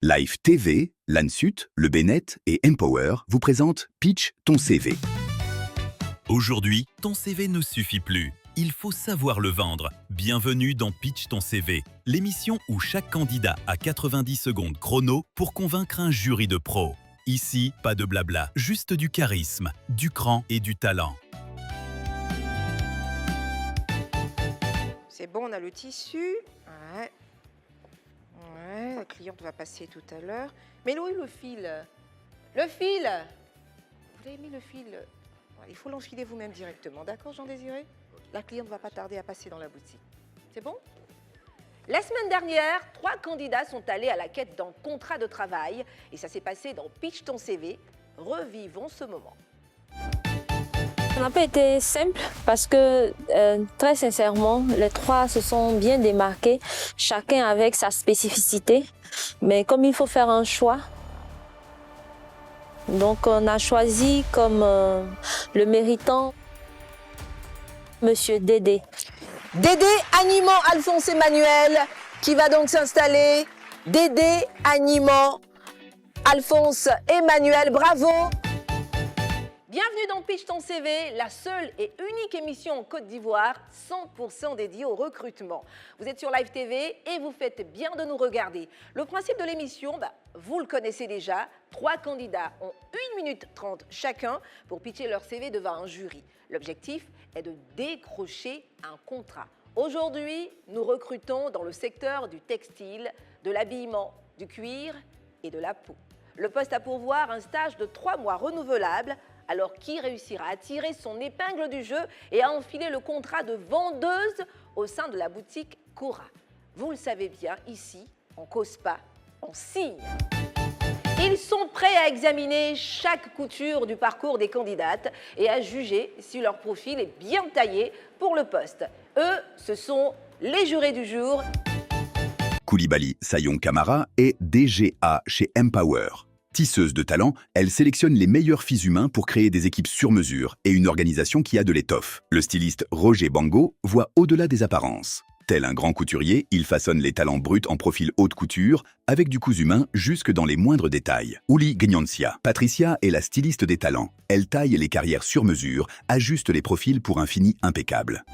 Live TV, l'Ansut, le Bennett et Empower vous présentent Pitch ton CV. Aujourd'hui, ton CV ne suffit plus. Il faut savoir le vendre. Bienvenue dans Pitch ton CV, l'émission où chaque candidat a 90 secondes chrono pour convaincre un jury de pros. Ici, pas de blabla, juste du charisme, du cran et du talent. C'est bon, on a le tissu. Ouais. Ouais, la cliente va passer tout à l'heure. Mais où est le fil? Le fil! Vous avez mis le fil? Il faut l'enfiler vous-même directement, d'accord, Jean-Désiré? La cliente ne va pas tarder à passer dans la boutique. C'est bon? La semaine dernière, 3 candidats sont allés à la quête d'un contrat de travail et ça s'est passé dans Pitch ton CV. Revivons ce moment. Ça n'a pas été simple parce que, très sincèrement, les 3 se sont bien démarqués, chacun avec sa spécificité. Mais comme il faut faire un choix, donc on a choisi comme le méritant Monsieur Dédé. Dédé animant Alphonse Emmanuel qui va donc s'installer. Dédé animant Alphonse Emmanuel, bravo! Bienvenue dans Pitch ton CV, la seule et unique émission en Côte d'Ivoire 100% dédiée au recrutement. Vous êtes sur Live TV et vous faites bien de nous regarder. Le principe de l'émission, vous le connaissez déjà. 3 candidats ont 1 minute 30 chacun pour pitcher leur CV devant un jury. L'objectif est de décrocher un contrat. Aujourd'hui, nous recrutons dans le secteur du textile, de l'habillement, du cuir et de la peau. Le poste a pour voir un stage de 3 mois renouvelable. Alors, qui réussira à tirer son épingle du jeu et à enfiler le contrat de vendeuse au sein de la boutique Cora? Vous le savez bien, ici, on cause pas, on signe. Ils sont prêts à examiner chaque couture du parcours des candidates et à juger si leur profil est bien taillé pour le poste. Eux, ce sont les jurés du jour. Koulibaly Sayon Camara est DGA chez Empower. Tisseuse de talent, elle sélectionne les meilleurs filles humains pour créer des équipes sur mesure et une organisation qui a de l'étoffe. Le styliste Roger Bango voit au-delà des apparences. Tel un grand couturier, il façonne les talents bruts en profil haute couture, avec du cousu humain jusque dans les moindres détails. Uli Gnansia. Patricia est la styliste des talents. Elle taille les carrières sur mesure, ajuste les profils pour un fini impeccable.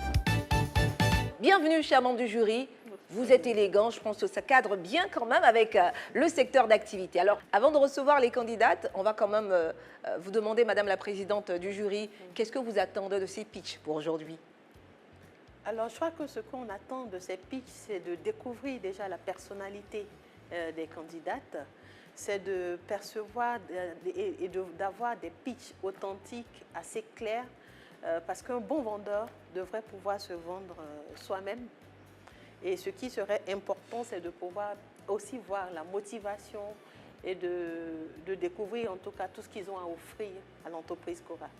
Bienvenue, chers membres du jury. Vous êtes élégant, je pense que ça cadre bien quand même avec le secteur d'activité. Alors, avant de recevoir les candidates, on va quand même vous demander, Madame la Présidente du jury, qu'est-ce que vous attendez de ces pitchs pour aujourd'hui? Alors, je crois que ce qu'on attend de ces pitchs, c'est de découvrir déjà la personnalité des candidates, c'est de percevoir et d'avoir des pitchs authentiques, assez clairs, parce qu'un bon vendeur devrait pouvoir se vendre soi-même. Et ce qui serait important, c'est de pouvoir aussi voir la motivation et de découvrir en tout cas tout ce qu'ils ont à offrir à l'entreprise Cora.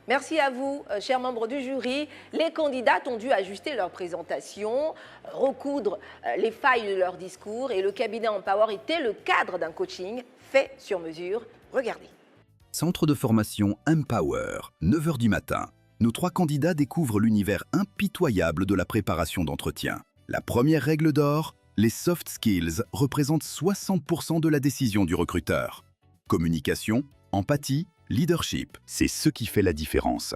Merci à vous, chers membres du jury. Les candidates ont dû ajuster leur présentation, recoudre les failles de leur discours et le cabinet Empower était le cadre d'un coaching fait sur mesure. Regardez. Centre de formation Empower, 9h du matin. Nos 3 candidats découvrent l'univers impitoyable de la préparation d'entretien. La première règle d'or, les soft skills représentent 60% de la décision du recruteur. Communication, empathie, leadership, c'est ce qui fait la différence.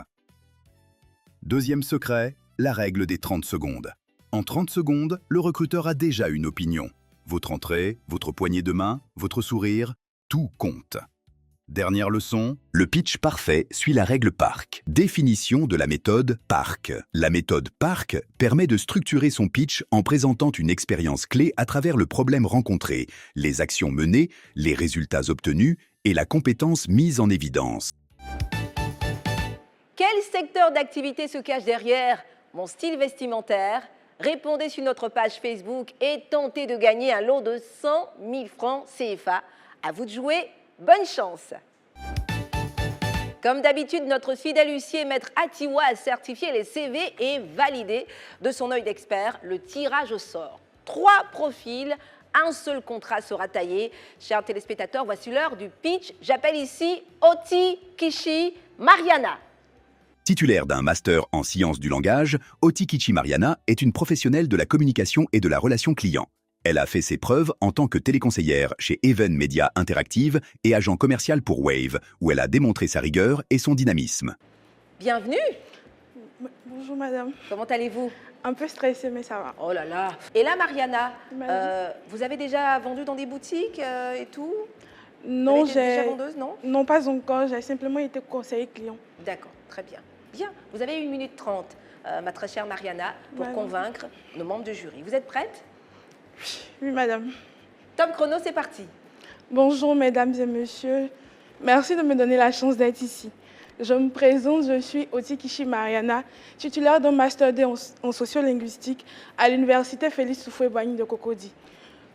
Deuxième secret, la règle des 30 secondes. En 30 secondes, le recruteur a déjà une opinion. Votre entrée, votre poignée de main, votre sourire, tout compte. Dernière leçon, le pitch parfait suit la règle PARC. Définition de la méthode PARC. La méthode PARC permet de structurer son pitch en présentant une expérience clé à travers le problème rencontré, les actions menées, les résultats obtenus et la compétence mise en évidence. Quel secteur d'activité se cache derrière mon style vestimentaire? Répondez sur notre page Facebook et tentez de gagner un lot de 100 000 francs CFA. À vous de jouer. Bonne chance! Comme d'habitude, notre fidèle huissier, Maître Atiwa, a certifié les CV et validé de son œil d'expert le tirage au sort. 3 profils, un seul contrat sera taillé. Chers téléspectateurs, voici l'heure du pitch. J'appelle ici Oti Kichi Mariana. Titulaire d'un master en sciences du langage, Oti Kichi Mariana est une professionnelle de la communication et de la relation client. Elle a fait ses preuves en tant que téléconseillère chez Even Media Interactive et agent commercial pour Wave, où elle a démontré sa rigueur et son dynamisme. Bienvenue. Bonjour madame. Comment allez-vous? Un peu stressée, mais ça va. Oh là là. Et là, Mariana, Madame. vous avez déjà vendu dans des boutiques et tout? Non, Vous avez été déjà vendeuse, non? Non, pas encore. J'ai simplement été conseiller client. D'accord, très bien. Bien, vous avez 1 minute 30, ma très chère Mariana, pour Madame. convaincre nos membres de jury. Vous êtes prête? Oui, madame. Top chrono, c'est parti. Bonjour mesdames et messieurs. Merci de me donner la chance d'être ici. Je me présente, je suis Oti Kishi Mariana, titulaire d'un Master 2 en sociolinguistique à l'Université Félix Houphouët-Boigny de Cocody.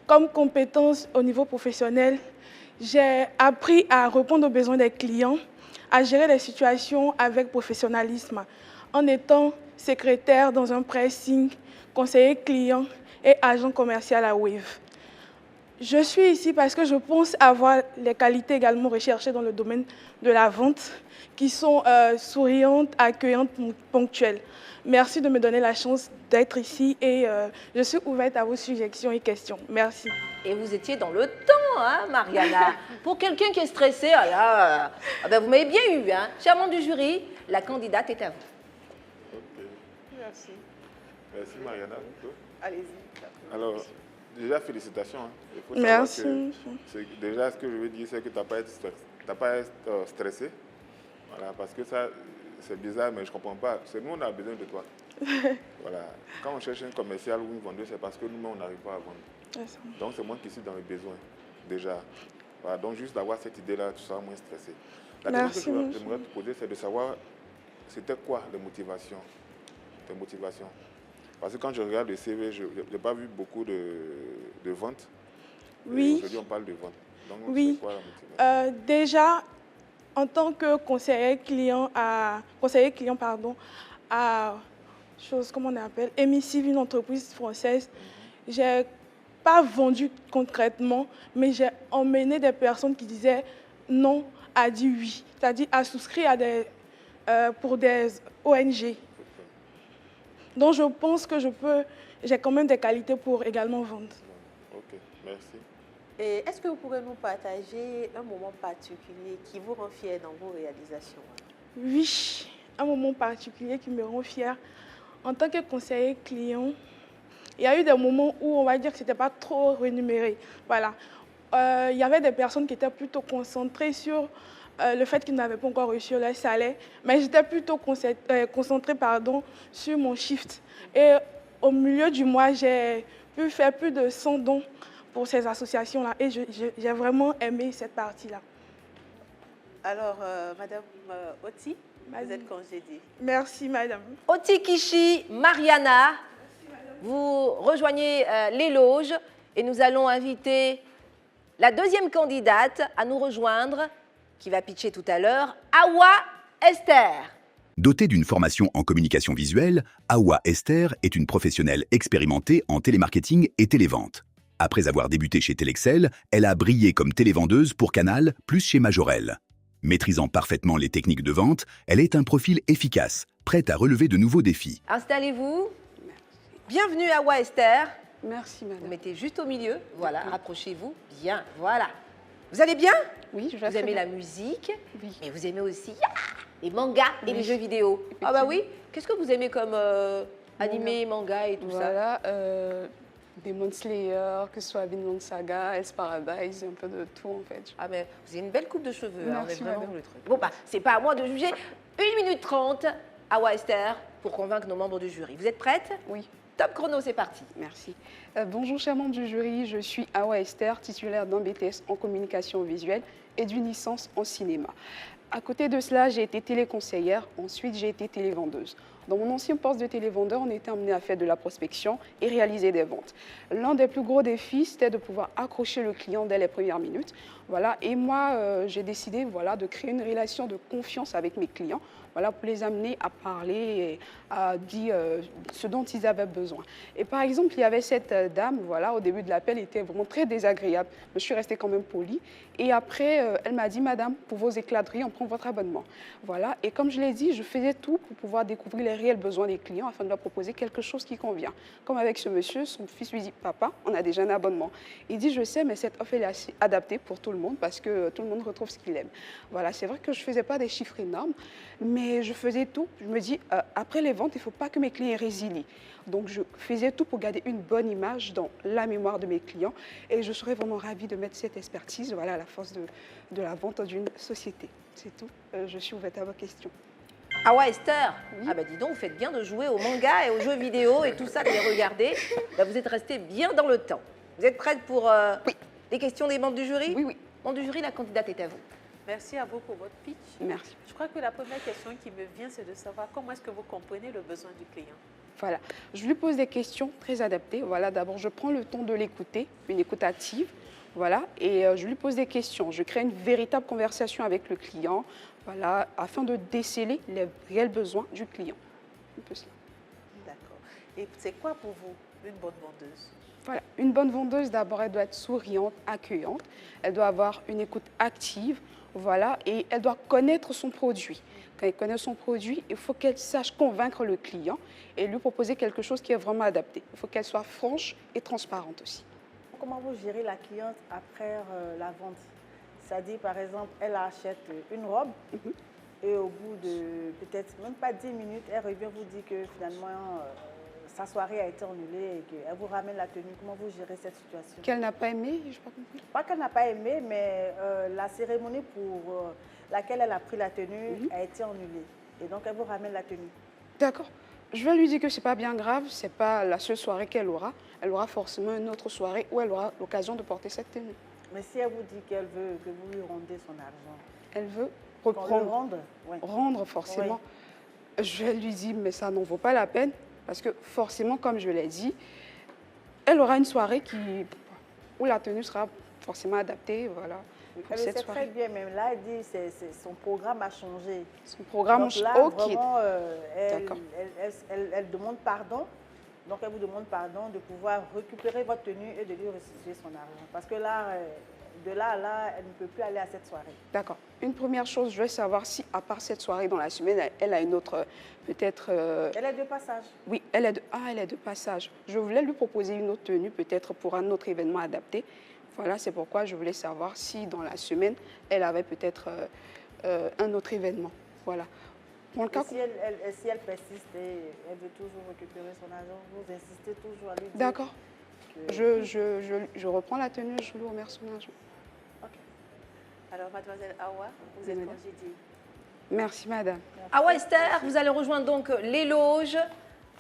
Comme compétence au niveau professionnel, j'ai appris à répondre aux besoins des clients, à gérer les situations avec professionnalisme, en étant secrétaire dans un pressing, conseiller client et agent commercial à Wave. Je suis ici parce que je pense avoir les qualités également recherchées dans le domaine de la vente, qui sont souriantes, accueillantes, ponctuelles. Merci de me donner la chance d'être ici et je suis ouverte à vos suggestions et questions. Merci. Et vous étiez dans le temps, hein, Mariana. Pour quelqu'un qui est stressé, ah là, ah ben vous m'avez bien eu, hein. Chers membres du jury, la candidate est à vous. Ok, Merci. merci Mariana. Allez-y. Alors, déjà félicitations. Hein. Il faut savoir Merci. que déjà, ce que je veux dire, c'est que tu n'as pas été stressé. Voilà, parce que ça, c'est bizarre, mais je ne comprends pas. C'est nous, on a besoin de toi. Voilà. Quand on cherche un commercial ou une vendeuse, c'est parce que nous-mêmes, on n'arrive pas à vendre. Donc, c'est moi qui suis dans les besoins, déjà. Voilà, donc, juste d'avoir cette idée-là, tu seras moins stressé. La question que j'aimerais te poser, c'est de savoir, c'était quoi les motivations, tes motivations? Parce que quand je regarde le CV, je n'ai pas vu beaucoup de ventes. Oui. Aujourd'hui, on parle de vente. Donc, Oui. c'est quoi la motivation? Déjà, en tant que conseiller client à chose, comment on appelle, Emissive, une entreprise française, j'ai pas vendu concrètement, mais j'ai emmené des personnes qui disaient non à dire oui, c'est-à-dire à souscrire à pour des ONG. Donc je pense que j'ai quand même des qualités pour également vendre. Ok, merci. Et est-ce que vous pourrez nous partager un moment particulier qui vous rend fier dans vos réalisations? Oui, un moment particulier qui me rend fière. En tant que conseiller client, il y a eu des moments où on va dire que ce n'était pas trop rémunéré. Voilà. Il y avait des personnes qui étaient plutôt concentrées sur le fait qu'ils n'avaient pas encore reçu leur salaire, mais j'étais plutôt concentrée sur mon shift. Et au milieu du mois, j'ai pu faire plus de 100 dons pour ces associations-là et j'ai vraiment aimé cette partie-là. Alors, Madame Oti, vous êtes congédiée. Merci, madame. Oti Kishi Mariana, vous rejoignez les loges et nous allons inviter la deuxième candidate à nous rejoindre, qui va pitcher tout à l'heure, Awa Esther. Dotée d'une formation en communication visuelle, Awa Esther est une professionnelle expérimentée en télémarketing et télévente. Après avoir débuté chez Telexel, elle a brillé comme télévendeuse pour Canal, plus chez Majorel. Maîtrisant parfaitement les techniques de vente, elle est un profil efficace, prête à relever de nouveaux défis. Installez-vous. Bienvenue Awa Esther. Merci, madame. Vous mettez juste au milieu. Voilà, rapprochez-vous. Bien, voilà. Vous allez bien? Oui, je vais Vous aimez la musique, Oui. mais vous aimez aussi les mangas et les jeux vidéo. Ah bah oui. Qu'est-ce que vous aimez comme animé, manga et tout ça? Voilà, Demon Slayer, que ce soit Vinland Saga, Hell's Paradise, un peu de tout en fait. Ah mais vous avez une belle coupe de cheveux, hein, on est Merci, vraiment madame. dans le truc. Bon bah, c'est pas à moi de juger. 1 minute 30, Awa Esther, pour convaincre nos membres du jury. Vous êtes prête? Oui. Top chrono, c'est parti. Merci. Bonjour, chers membres du jury, je suis Awa Esther, titulaire d'un BTS en communication visuelle et d'une licence en cinéma. À côté de cela, j'ai été téléconseillère, ensuite j'ai été télévendeuse. Dans mon ancien poste de télévendeur, on était amené à faire de la prospection et réaliser des ventes. L'un des plus gros défis, c'était de pouvoir accrocher le client dès les premières minutes. Voilà. Et moi, j'ai décidé de créer une relation de confiance avec mes clients, pour les amener à parler et à dire ce dont ils avaient besoin. Et par exemple, il y avait cette dame, au début de l'appel, elle était vraiment très désagréable. Je suis restée quand même polie. Et après, elle m'a dit, madame, pour vos éclateries, on prend votre abonnement. Voilà. Et comme je l'ai dit, je faisais tout pour pouvoir découvrir les réels besoins des clients afin de leur proposer quelque chose qui convient. Comme avec ce monsieur, son fils lui dit « Papa, on a déjà un abonnement ». Il dit « Je sais, mais cette offre elle est assez adaptée pour tout le monde parce que tout le monde retrouve ce qu'il aime ». Voilà, c'est vrai que je ne faisais pas des chiffres énormes, mais je faisais tout. Je me dis après les ventes, il ne faut pas que mes clients résilient. Donc, je faisais tout pour garder une bonne image dans la mémoire de mes clients et je serais vraiment ravie de mettre cette expertise à la force de la vente d'une société. C'est tout. Je suis ouverte à vos questions. Ah ouais, Esther, Oui. ah bah dis donc, vous faites bien de jouer aux mangas et aux jeux vidéo et tout ça, de les regarder. Bah, vous êtes resté bien dans le temps. Vous êtes prête pour Oui. les questions des membres du jury? Oui, oui. Membres du jury, la candidate est à vous. Merci à vous pour votre pitch. Merci. Je crois que la première question qui me vient, c'est de savoir comment est-ce que vous comprenez le besoin du client. Voilà. Je lui pose des questions très adaptées. Voilà, d'abord, je prends le temps de l'écouter, une écoute active. Voilà, et je lui pose des questions. Je crée une véritable conversation avec le client, voilà, afin de déceler les réels besoins du client. Un peu cela. D'accord. Et c'est quoi pour vous une bonne vendeuse? Voilà. Une bonne vendeuse, d'abord, elle doit être souriante, accueillante. Elle doit avoir une écoute active, voilà, et elle doit connaître son produit. Quand elle connaît son produit, il faut qu'elle sache convaincre le client et lui proposer quelque chose qui est vraiment adapté. Il faut qu'elle soit franche et transparente aussi. Comment vous gérez la cliente après la vente? C'est-à-dire, par exemple, elle achète une robe et au bout de peut-être même pas 10 minutes, elle revient vous dire que finalement, sa soirée a été annulée et qu'elle vous ramène la tenue. Comment vous gérez cette situation? Qu'elle n'a pas aimé, je n'ai pas compris. Pas qu'elle n'a pas aimé, mais la cérémonie pour laquelle elle a pris la tenue a été annulée. Et donc, elle vous ramène la tenue. D'accord. Je vais lui dire que ce n'est pas bien grave, ce n'est pas la seule soirée qu'elle aura. Elle aura forcément une autre soirée où elle aura l'occasion de porter cette tenue. Mais si elle vous dit qu'elle veut que vous lui rendez son argent, Elle veut qu'on le reprendre, rende, ouais. rendre forcément. Je vais lui dire, mais ça n'en vaut pas la peine, parce que forcément, comme je l'ai dit, elle aura une soirée où la tenue sera forcément adaptée, voilà. pour Elle le cette sait très soirée. bien, même là, elle dit que son programme a changé. Son programme, Donc là, ok. vraiment, D'accord. elle demande pardon. Donc, elle vous demande pardon de pouvoir récupérer votre tenue et de lui restituer son argent. Parce que là, de là à là, elle ne peut plus aller à cette soirée. D'accord. Une première chose, je vais savoir si, à part cette soirée dans la semaine, elle a une autre, peut-être... Elle est de passage. Oui, elle est de passage. Je voulais lui proposer une autre tenue, peut-être pour un autre événement adapté. Voilà, c'est pourquoi je voulais savoir si, dans la semaine, elle avait peut-être un autre événement. Voilà. Pour le cas Si elle persiste et elle veut toujours récupérer son argent, vous insistez toujours à lui dire... D'accord. que- Je reprends la tenue, je lui remercie son argent. Ok. Alors, mademoiselle Awa, vous êtes Madame. congédiée. Merci, madame. Awa Esther, vous allez rejoindre donc les loges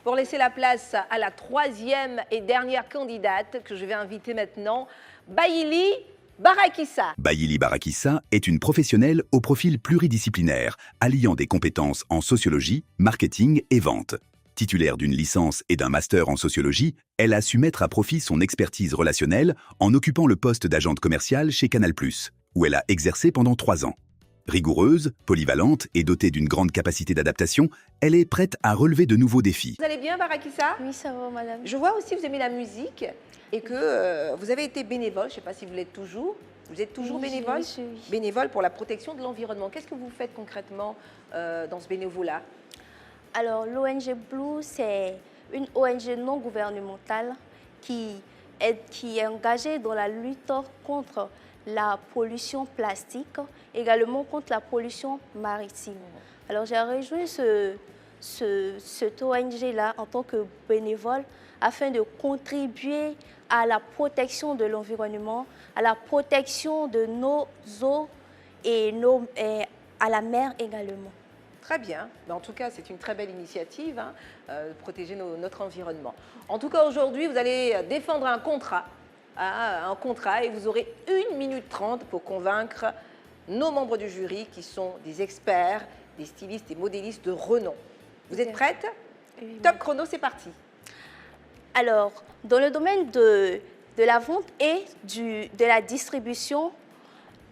pour laisser la place à la troisième et dernière candidate que je vais inviter maintenant, Baïli Barakissa. Baïli Barakissa est une professionnelle au profil pluridisciplinaire, alliant des compétences en sociologie, marketing et vente. Titulaire d'une licence et d'un master en sociologie, elle a su mettre à profit son expertise relationnelle en occupant le poste d'agente commerciale chez Canal+, où elle a exercé pendant 3 ans. Rigoureuse, polyvalente et dotée d'une grande capacité d'adaptation, elle est prête à relever de nouveaux défis. Vous allez bien, Barakissa? Oui, ça va, madame. Je vois aussi que vous aimez la musique et que vous avez été bénévole, je ne sais pas si vous l'êtes toujours. Vous êtes toujours Oui, bénévole? je suis, oui. Bénévole pour la protection de l'environnement. Qu'est-ce que vous faites concrètement dans ce bénévolat? Alors, l'ONG Blue, c'est une ONG non gouvernementale qui est engagée dans la lutte contre la pollution plastique, également contre la pollution maritime. Alors, j'ai rejoint cette ONG-là en tant que bénévole afin de contribuer à la protection de l'environnement, à la protection de nos eaux et à la mer également. Très bien. Mais en tout cas, c'est une très belle initiative, hein, de protéger notre environnement. En tout cas, aujourd'hui, vous allez défendre un contrat, et vous aurez 1 minute 30 pour convaincre nos membres du jury qui sont des experts, des stylistes et modélistes de renom. Vous êtes prête? Oui, Top chrono, c'est parti. Alors, dans le domaine de la vente et de la distribution,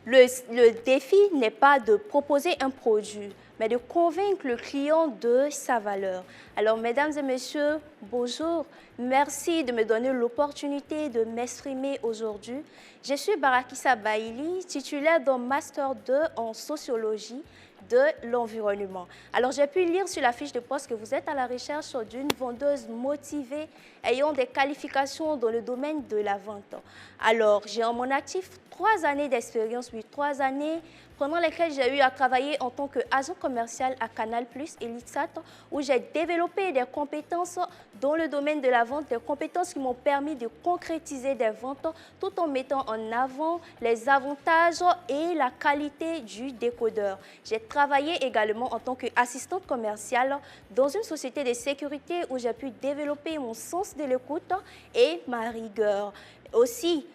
le défi n'est pas de proposer un produit, mais de convaincre le client de sa valeur. Alors, mesdames et messieurs, bonjour. Merci de me donner l'opportunité de m'exprimer aujourd'hui. Je suis Barakissa Baïli, titulaire d'un Master 2 en sociologie, de l'environnement. Alors, j'ai pu lire sur la fiche de poste que vous êtes à la recherche d'une vendeuse motivée ayant des qualifications dans le domaine de la vente. Alors, j'ai en mon actif 3 années d'expérience, oui, 3 années pendant lesquelles j'ai eu à travailler en tant qu'agent commercial à Canal+, Elitsat, où j'ai développé des compétences dans le domaine de la vente, des compétences qui m'ont permis de concrétiser des ventes tout en mettant en avant les avantages et la qualité du décodeur. J'ai travaillé également en tant qu'assistante commerciale dans une société de sécurité où j'ai pu développer mon sens de l'écoute et ma rigueur. Aussi,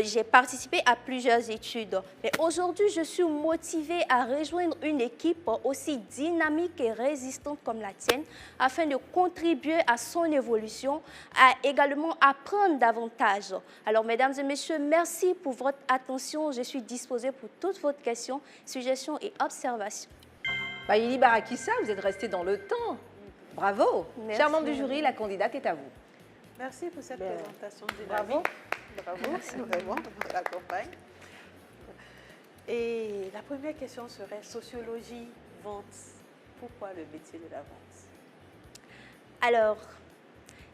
j'ai participé à plusieurs études. Mais aujourd'hui, je suis motivée à rejoindre une équipe aussi dynamique et résistante comme la tienne afin de contribuer à son évolution, à également apprendre davantage. Alors, mesdames et messieurs, merci pour votre attention. Je suis disposée pour toutes vos questions, suggestions et observations. Bayili Barakissa, vous êtes resté dans le temps. Bravo. Merci. Chers membres du jury, la candidate est à vous. Merci pour cette présentation dynamique. Bravo. Bravo, vraiment, on l'accompagne. Et la première question serait sociologie, vente. Pourquoi le métier de la vente? Alors,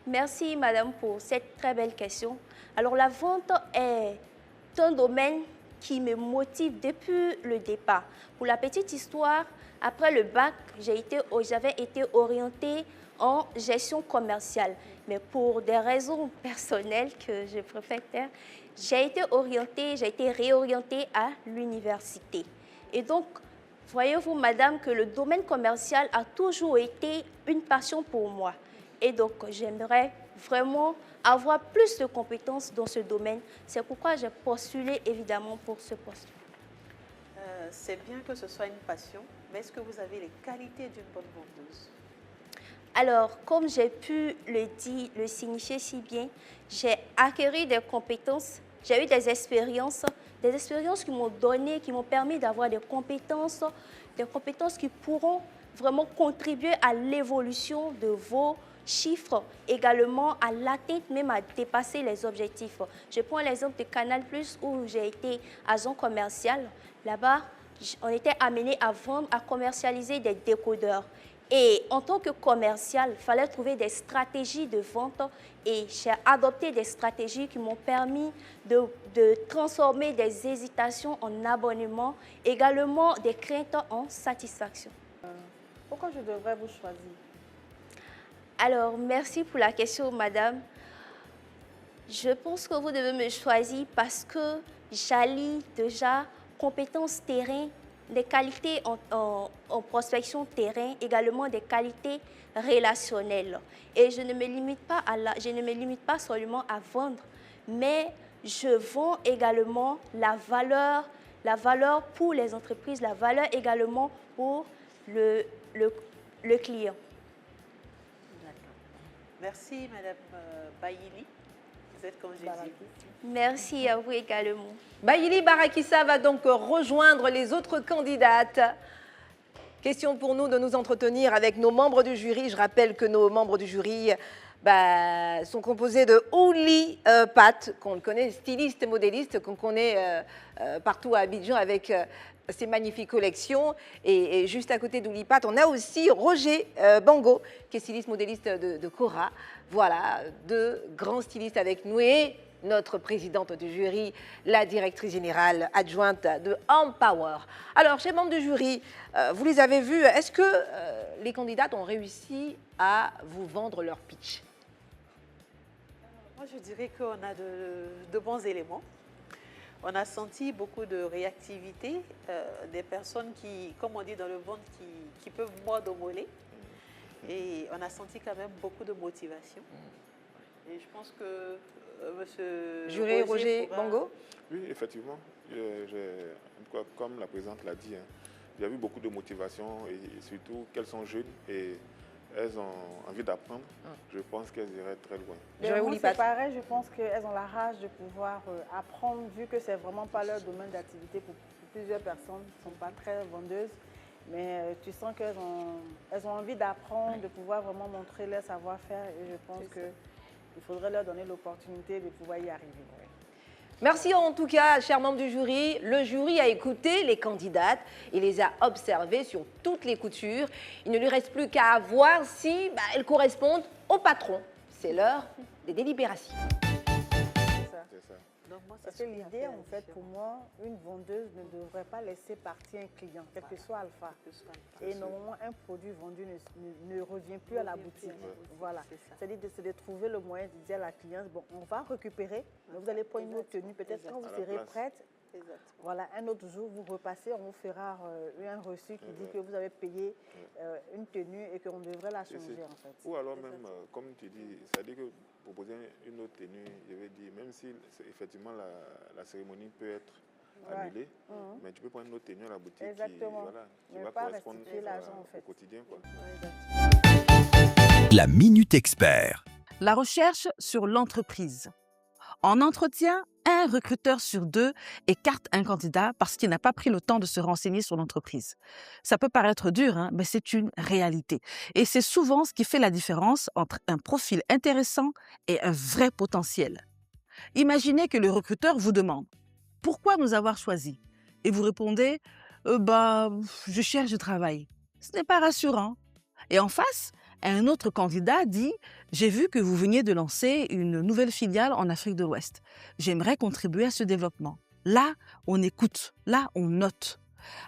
merci madame pour cette très belle question. Alors, la vente est un domaine qui me motive depuis le départ. Pour la petite histoire, après le bac, j'avais été orientée en gestion commerciale. Mais pour des raisons personnelles que je préfère taire, j'ai été réorientée à l'université. Et donc, voyez-vous, madame, que le domaine commercial a toujours été une passion pour moi. Et donc, j'aimerais vraiment avoir plus de compétences dans ce domaine. C'est pourquoi j'ai postulé, évidemment, pour ce poste. C'est bien que ce soit une passion, mais est-ce que vous avez les qualités d'une bonne vendeuse? Alors, comme j'ai pu le signifier si bien, j'ai acquis des compétences, j'ai eu des expériences qui m'ont donné, qui m'ont permis d'avoir des compétences qui pourront vraiment contribuer à l'évolution de vos chiffres, également à l'atteinte, même à dépasser les objectifs. Je prends l'exemple de Canal+, où j'ai été agent commercial. Là-bas, on était amené à vendre, à commercialiser des décodeurs. Et en tant que commercial, il fallait trouver des stratégies de vente et j'ai adopté des stratégies qui m'ont permis de transformer des hésitations en abonnements, également des craintes en satisfaction. Pourquoi je devrais vous choisir? Alors, merci pour la question, madame. Je pense que vous devez me choisir parce que j'allie déjà compétences terrain, des qualités en prospection terrain, également des qualités relationnelles. Et je ne me limite pas seulement à vendre, mais je vends également la valeur pour les entreprises, la valeur également pour le client. D'accord. Merci, Madame Bayili. Vous êtes comme j'ai dit. Merci à vous également. Bayili Barakissa va donc rejoindre les autres candidates. Question pour nous de nous entretenir avec nos membres du jury. Je rappelle que nos membres du jury sont composés de Ouli Pat, qu'on connaît, styliste, modéliste, qu'on connaît partout à Abidjan avec ses magnifiques collections. Et juste à côté d'Ouli Pat, on a aussi Roger Bango, qui est styliste, modéliste de Cora. Voilà, deux grands stylistes avec nous et notre présidente du jury, la directrice générale adjointe de Empower. Alors, chers membres du jury, vous les avez vus, est-ce que les candidates ont réussi à vous vendre leur pitch? Moi, je dirais qu'on a de bons éléments. On a senti beaucoup de réactivité, des personnes qui, comme on dit dans le monde, qui peuvent mordre au mollet. Et on a senti quand même beaucoup de motivation. Et je pense que monsieur Roger Bango? Oui, effectivement. En tout cas, comme la présidente l'a dit, il y a eu beaucoup de motivation et surtout qu'elles sont jeunes et elles ont envie d'apprendre. Je pense qu'elles iraient très loin. C'est pareil, je pense qu'elles ont la rage de pouvoir apprendre, vu que c'est vraiment pas leur domaine d'activité pour plusieurs personnes qui ne sont pas très vendeuses. Mais tu sens qu'elles ont envie d'apprendre, de pouvoir vraiment montrer leur savoir-faire et je pense qu'il faudrait leur donner l'opportunité de pouvoir y arriver. Merci en tout cas, chers membres du jury. Le jury a écouté les candidates et les a observées sur toutes les coutures. Il ne lui reste plus qu'à voir si elles correspondent au patron. C'est l'heure des délibérations. Parce que l'idée, en fait, pour moi, une vendeuse ne devrait pas laisser partir un client, quel que soit Alpha. Et normalement, un produit vendu ne revient plus à la boutique. Voilà. C'est-à-dire de trouver le moyen de dire à la cliente, bon, on va récupérer, mais vous allez prendre une autre tenue. Peut-être quand vous serez prête, voilà, un autre jour, vous repassez, on vous fera un reçu qui dit que vous avez payé une tenue et qu'on devrait la changer, en fait. Ou alors même, comme tu dis, c'est-à-dire que proposer une autre tenue, je vais dire, même si effectivement la cérémonie peut être annulée, mais tu peux prendre une autre tenue à la boutique qui va correspondre au quotidien. Quoi. La Minute Expert. La recherche sur l'entreprise. En entretien, un recruteur sur 2 écarte un candidat parce qu'il n'a pas pris le temps de se renseigner sur l'entreprise. Ça peut paraître dur, mais c'est une réalité. Et c'est souvent ce qui fait la différence entre un profil intéressant et un vrai potentiel. Imaginez que le recruteur vous demande « Pourquoi nous avoir choisis ?» Et vous répondez « Je cherche du travail ». Ce n'est pas rassurant. Et en face, un autre candidat dit « J'ai vu que vous veniez de lancer une nouvelle filiale en Afrique de l'Ouest. J'aimerais contribuer à ce développement. » Là, on écoute. Là, on note.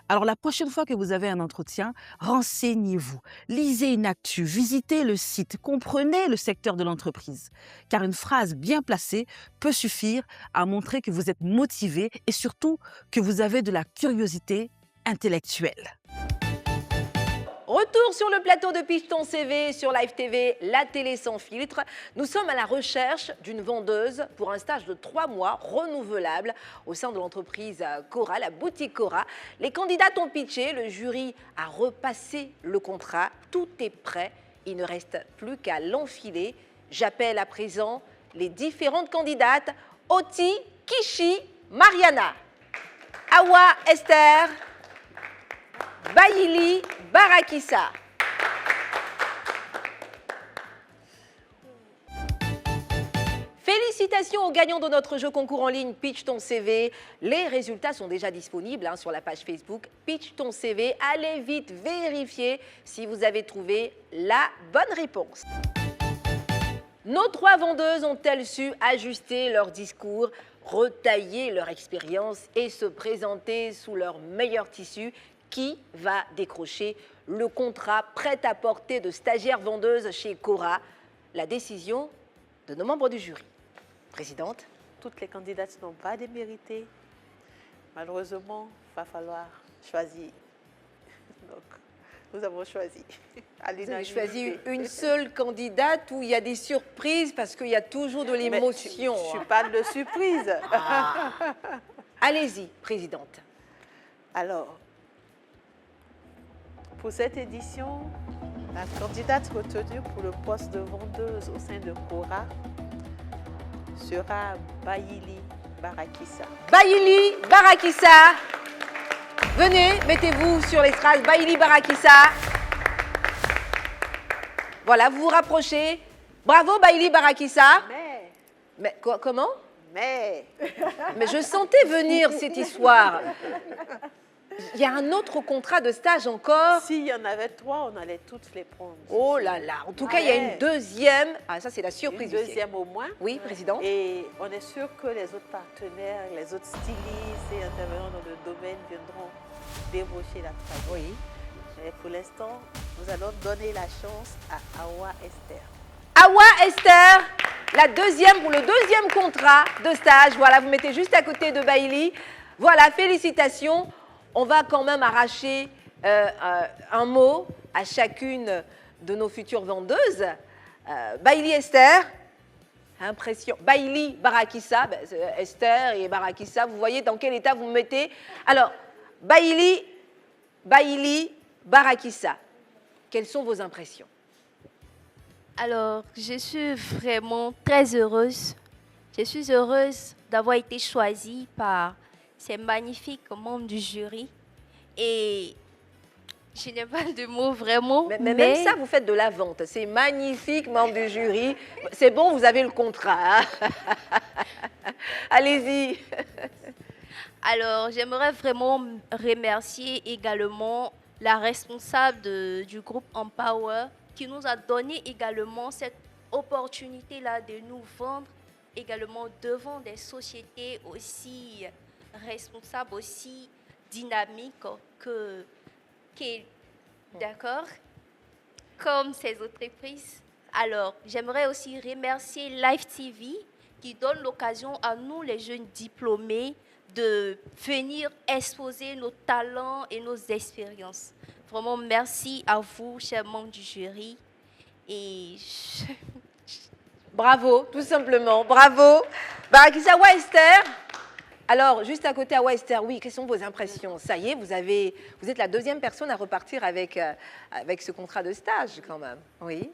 Alors, la prochaine fois que vous avez un entretien, renseignez-vous. Lisez une actu, visitez le site, comprenez le secteur de l'entreprise. Car une phrase bien placée peut suffire à montrer que vous êtes motivé et surtout que vous avez de la curiosité intellectuelle. Retour sur le plateau de Pitch ton CV sur Live TV, la télé sans filtre. Nous sommes à la recherche d'une vendeuse pour un stage de 3 mois renouvelable au sein de l'entreprise Cora, la boutique Cora. Les candidats ont pitché, le jury a repassé le contrat, tout est prêt. Il ne reste plus qu'à l'enfiler. J'appelle à présent les différentes candidates Oti, Kishi, Mariana, Awa, Esther, Baïli, Barakissa. Félicitations aux gagnants de notre jeu concours en ligne Pitch ton CV. Les résultats sont déjà disponibles sur la page Facebook Pitch ton CV. Allez vite vérifier si vous avez trouvé la bonne réponse. Nos 3 vendeuses ont-elles su ajuster leur discours, retailler leur expérience et se présenter sous leur meilleur tissu? Qui va décrocher le contrat prêt-à-porter de stagiaire vendeuse chez Cora? La décision de nos membres du jury. Présidente. Toutes les candidates n'ont pas démérité. Malheureusement, il va falloir choisir. Donc, nous avons choisi. Vous avez choisi une seule candidate où il y a des surprises parce qu'il y a toujours de l'émotion. Je parle de surprise. Allez-y, présidente. Alors, pour cette édition, la candidate retenue pour le poste de vendeuse au sein de Cora sera Baïli Barakissa. Baïli Barakissa. Venez, mettez-vous sur l'estrade. Baïli Barakissa. Voilà, vous vous rapprochez. Bravo Baïli Barakissa. Mais comment? Mais je sentais venir cette histoire. Il y a un autre contrat de stage encore. S'il y en avait 3, on allait toutes les prendre. Oh là là. En tout cas, il y a une deuxième. Ah, ça, c'est la surprise. Une deuxième au moins. Oui, présidente. Et on est sûr que les autres partenaires, les autres stylistes et intervenants dans le domaine viendront débaucher la travail. Oui. Mais pour l'instant, nous allons donner la chance à Awa Esther. Awa Esther, la deuxième pour le deuxième contrat de stage. Voilà, vous mettez juste à côté de Baïli. Voilà, félicitations. On va quand même arracher un mot à chacune de nos futures vendeuses. Baïli Esther, impression. Baïli Barakissa, Esther et Barakissa, vous voyez dans quel état vous me mettez. Alors, Baïli Barakissa, quelles sont vos impressions? Alors, je suis vraiment très heureuse. Je suis heureuse d'avoir été choisie par ces magnifiques membres du jury. Et Je n'ai pas de mots vraiment. Mais même ça, vous faites de la vente. C'est magnifique, membre du jury. C'est bon, vous avez le contrat. Hein. Allez-y. Alors, j'aimerais vraiment remercier également la responsable du groupe Empower qui nous a donné également cette opportunité-là de nous vendre également devant des sociétés aussi responsables, aussi dynamiques d'accord, comme ces entreprises. Alors, j'aimerais aussi remercier Live TV qui donne l'occasion à nous, les jeunes diplômés, de venir exposer nos talents et nos expériences. Vraiment, merci à vous, chers membres du jury. Et Bravo, tout simplement. Bravo. Barakissa Awa Esther. Alors, juste à côté, Awa Esther, oui, quelles sont vos impressions? Ça y est, vous êtes la deuxième personne à repartir avec ce contrat de stage, quand même. Oui.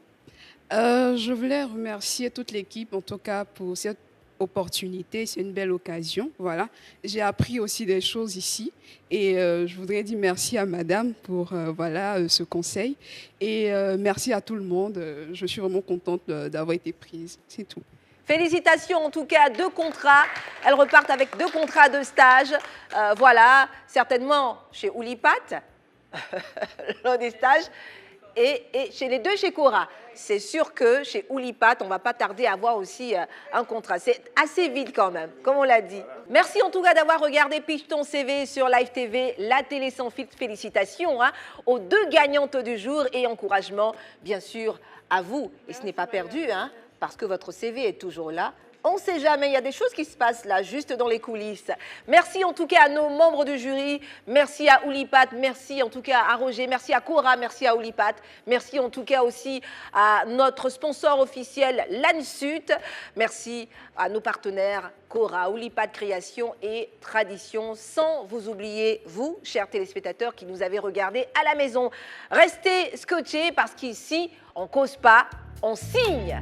Je voulais remercier toute l'équipe, en tout cas, pour cette opportunité. C'est une belle occasion. Voilà. J'ai appris aussi des choses ici. Et je voudrais dire merci à madame pour ce conseil. Et merci à tout le monde. Je suis vraiment contente d'avoir été prise. C'est tout. Félicitations en tout cas, 2 contrats. Elles repartent avec 2 contrats de stage. Voilà, certainement chez Oulipat, l'un des stages, et chez les 2 chez Cora. C'est sûr que chez Oulipat, on ne va pas tarder à avoir aussi un contrat. C'est assez vite quand même, comme on l'a dit. Merci en tout cas d'avoir regardé Pitch ton CV sur Live TV, la télé sans filtre. Félicitations aux 2 gagnantes du jour et encouragement, bien sûr, à vous. Et ce n'est pas perdu, parce que votre CV est toujours là. On ne sait jamais, il y a des choses qui se passent là, juste dans les coulisses. Merci en tout cas à nos membres du jury, merci à Oulipat, merci en tout cas à Roger, merci à Cora, merci à Oulipat, merci en tout cas aussi à notre sponsor officiel, l'ANSUT, merci à nos partenaires Cora, Oulipat Création et Tradition, sans vous oublier, vous, chers téléspectateurs qui nous avez regardés à la maison. Restez scotchés parce qu'ici, on ne cause pas, on signe.